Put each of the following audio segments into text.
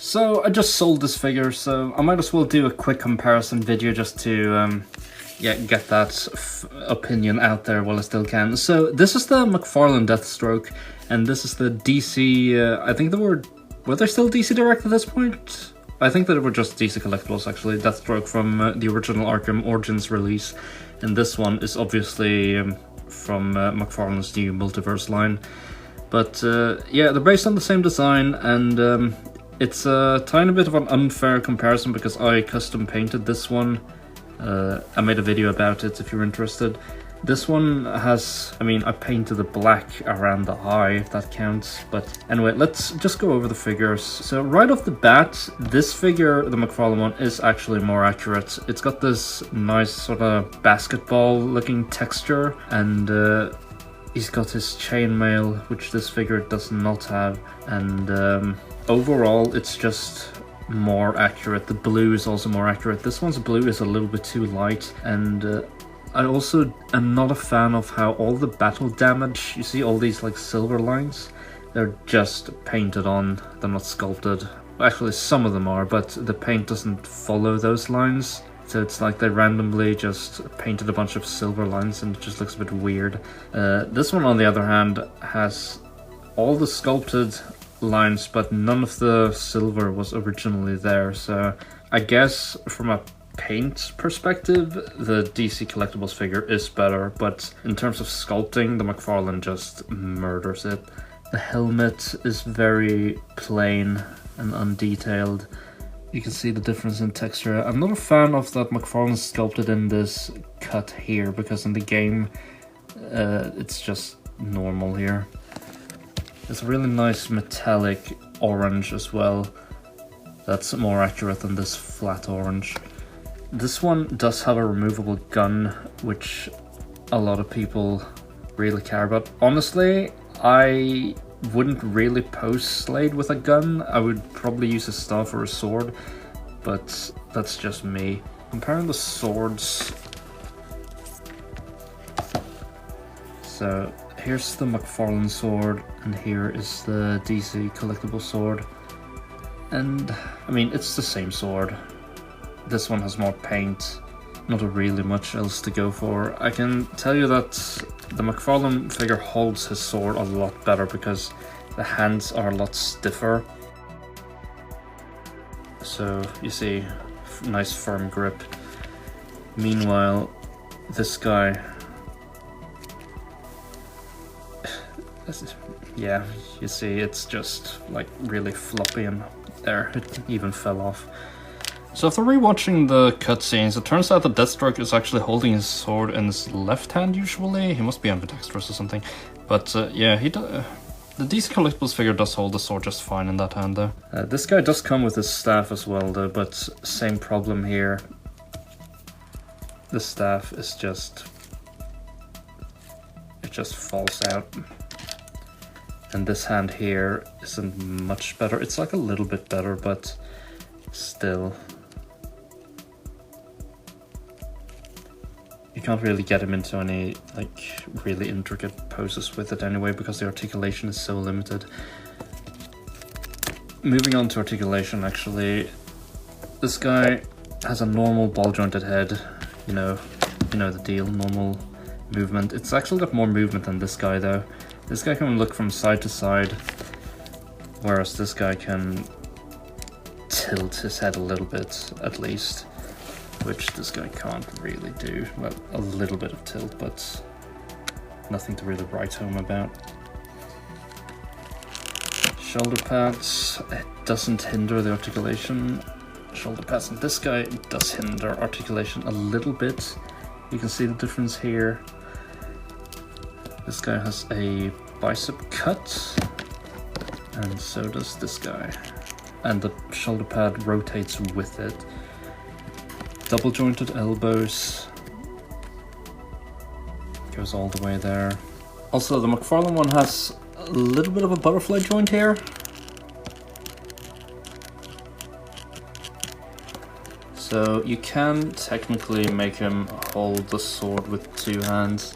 So I just sold this figure, so I might as well do a quick comparison video just to get that opinion out there while I still can. So this is the McFarlane Deathstroke, and this is the DC, I think were they still DC Direct at this point? I think that they were just DC Collectibles actually, Deathstroke from the original Arkham Origins release, and this one is obviously from McFarlane's new Multiverse line. But yeah, they're based on the same design, and it's a tiny bit of an unfair comparison because I custom painted this one. I made a video about it if you're interested. This one has, I painted the black around the eye, if that counts. But anyway, let's just go over the figures. So right off the bat, this figure, the McFarlane one, is actually more accurate. It's got this nice sort of basketball looking texture, and he's got his chainmail, which this figure does not have. And overall, it's just more accurate. The blue is also more accurate. This one's blue is a little bit too light, and I also am not a fan of how all the battle damage, you see all these like silver lines, they're just painted on, they're not sculpted. Actually, some of them are, but the paint doesn't follow those lines. So it's like they randomly just painted a bunch of silver lines and it just looks a bit weird. This one, on the other hand, has all the sculpted lines, but none of the silver was originally there. So I guess from a paint perspective, the DC Collectibles figure is better, but in terms of sculpting, the McFarlane just murders it. The helmet is very plain and undetailed. You can see the difference in texture. I'm not a fan of that McFarlane sculpted in this cut here, because in the game it's just normal here. It's a really nice metallic orange as well. That's more accurate than this flat orange. This one does have a removable gun, which a lot of people really care about. Honestly, I wouldn't really pose Slade with a gun. I would probably use a staff or a sword, but that's just me. Comparing the swords, so here's the McFarlane sword, and here is the DC Collectible sword. And, it's the same sword. This one has more paint, not really much else to go for. I can tell you that the McFarlane figure holds his sword a lot better because the hands are a lot stiffer. So you see, nice firm grip. Meanwhile, this guy, yeah, you see it's just like really floppy, and there, it even fell off. So after rewatching the cutscenes, it turns out that Deathstroke is actually holding his sword in his left hand usually. He must be ambidextrous or something. But yeah, the DC Collectibles figure does hold the sword just fine in that hand though. This guy does come with his staff as well though, but same problem here. The staff is it just falls out. And this hand here isn't much better. It's like a little bit better, but still. You can't really get him into any like really intricate poses with it anyway, because the articulation is so limited. Moving on to articulation, actually, this guy has a normal ball jointed head. You know the deal, normal movement. It's actually got more movement than this guy though. This guy can look from side to side, whereas this guy can tilt his head a little bit at least, which this guy can't really do. Well, a little bit of tilt, but nothing to really write home about. Shoulder pads, it doesn't hinder the articulation. Shoulder pads, and this guy does hinder articulation a little bit. You can see the difference here. This guy has a bicep cut, and so does this guy. And the shoulder pad rotates with it. Double jointed elbows. Goes all the way there. Also, the McFarlane one has a little bit of a butterfly joint here. So you can technically make him hold the sword with two hands,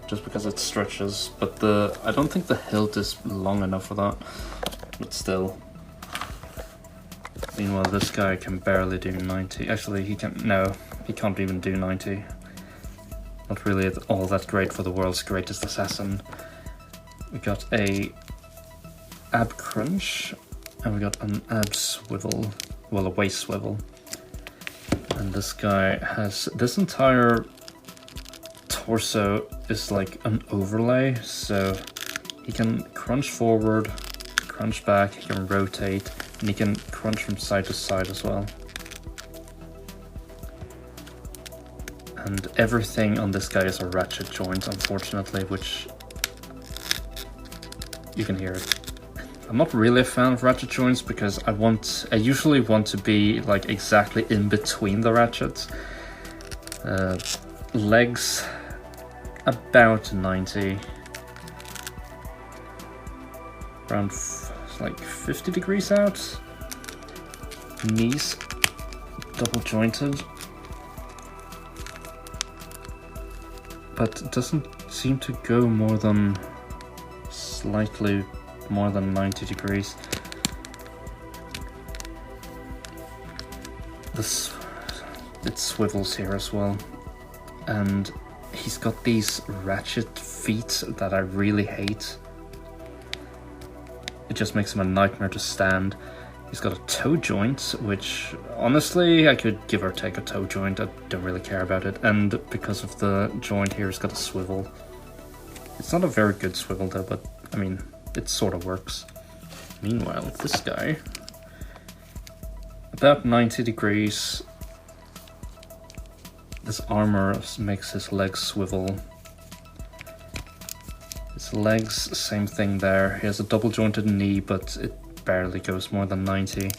just because it stretches, but I don't think the hilt is long enough for that, but still. Meanwhile, this guy can barely do 90. Actually, he can't even do 90. Not really all that great for the world's greatest assassin. We got a ab crunch, and we got an ab swivel, well, a waist swivel. And this guy has, this entire torso is like an overlay, so he can crunch forward, crunch back, he can rotate, and he can crunch from side to side as well. And everything on this guy is a ratchet joint, unfortunately, which you can hear it. I'm not really a fan of ratchet joints because I usually want to be like exactly in between the ratchets. Legs about 90. Around like 50 degrees out. Knees double jointed. But it doesn't seem to go more than slightly more than 90 degrees. It swivels here as well. And he's got these ratchet feet that I really hate. It just makes him a nightmare to stand. He's got a toe joint, which honestly I could give or take a toe joint. I don't really care about it. And because of the joint here, it's got a swivel. It's not a very good swivel though, but I mean, it sort of works. Meanwhile, this guy, about 90 degrees. This armor makes his legs swivel. His legs, same thing there. He has a double jointed knee, but it barely goes more than 90.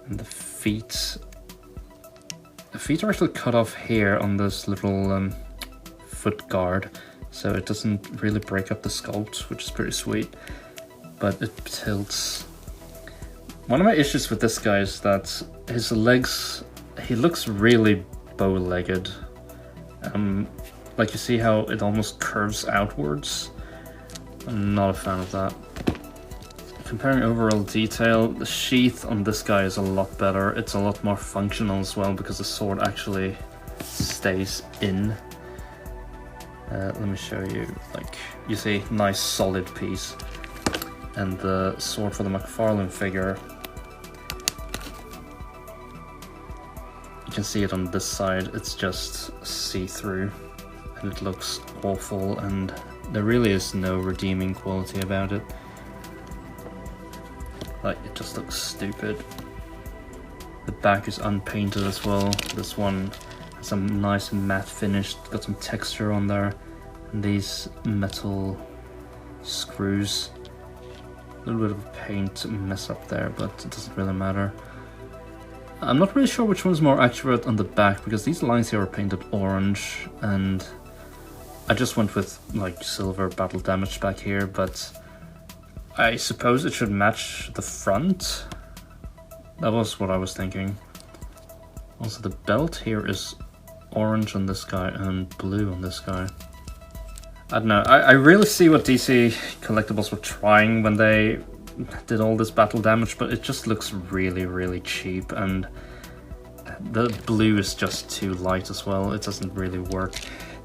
And the feet are actually cut off here on this little foot guard, so it doesn't really break up the sculpt, which is pretty sweet, but it tilts. One of my issues with this guy is that his legs, he looks really bow-legged. Like you see how it almost curves outwards? I'm not a fan of that. Comparing overall detail, the sheath on this guy is a lot better. It's a lot more functional as well because the sword actually stays in. Let me show you, like, you see, nice solid piece. And the sword for the McFarlane figure, you can see it on this side, it's just see-through. And it looks awful, and there really is no redeeming quality about it. Like, it just looks stupid. The back is unpainted as well. This one has some nice matte finish, got some texture on there. And these metal screws. A little bit of paint mess up there, but it doesn't really matter. I'm not really sure which one's more accurate on the back, because these lines here are painted orange, and I just went with like silver battle damage back here, but I suppose it should match the front. That was what I was thinking. Also, the belt here is orange on this guy and blue on this guy. I don't know, I really see what DC Collectibles were trying when they did all this battle damage, but it just looks really, really cheap, and the blue is just too light as well. It doesn't really work.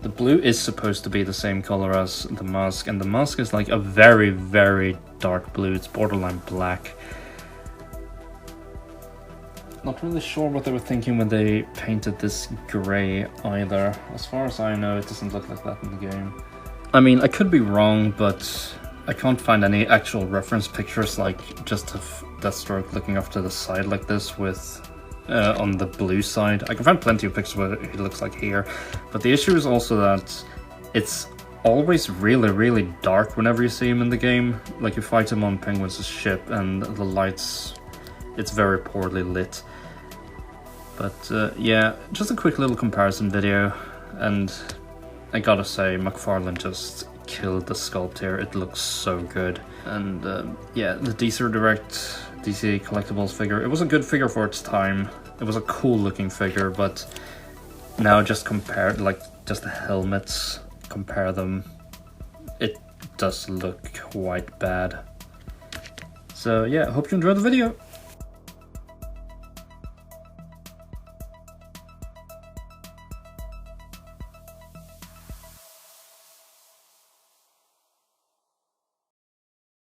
The blue is supposed to be the same color as the mask, and the mask is like a very, very dark blue. It's borderline black. Not really sure what they were thinking when they painted this grey either. As far as I know, it doesn't look like that in the game. I mean, I could be wrong, but I can't find any actual reference pictures, like just of Deathstroke looking off to the side like this with on the blue side. I can find plenty of pictures of what he looks like here, but the issue is also that it's always really, really dark whenever you see him in the game. Like, you fight him on Penguin's ship and the lights, it's very poorly lit. But yeah, just a quick little comparison video, and I gotta say, McFarlane just killed the sculpt here. It looks so good. And yeah, the DC Direct DC Collectibles figure, it was a good figure for its time. It was a cool looking figure, but now just compare, like, just the helmets, compare them, it does look quite bad. So yeah, hope you enjoyed the video.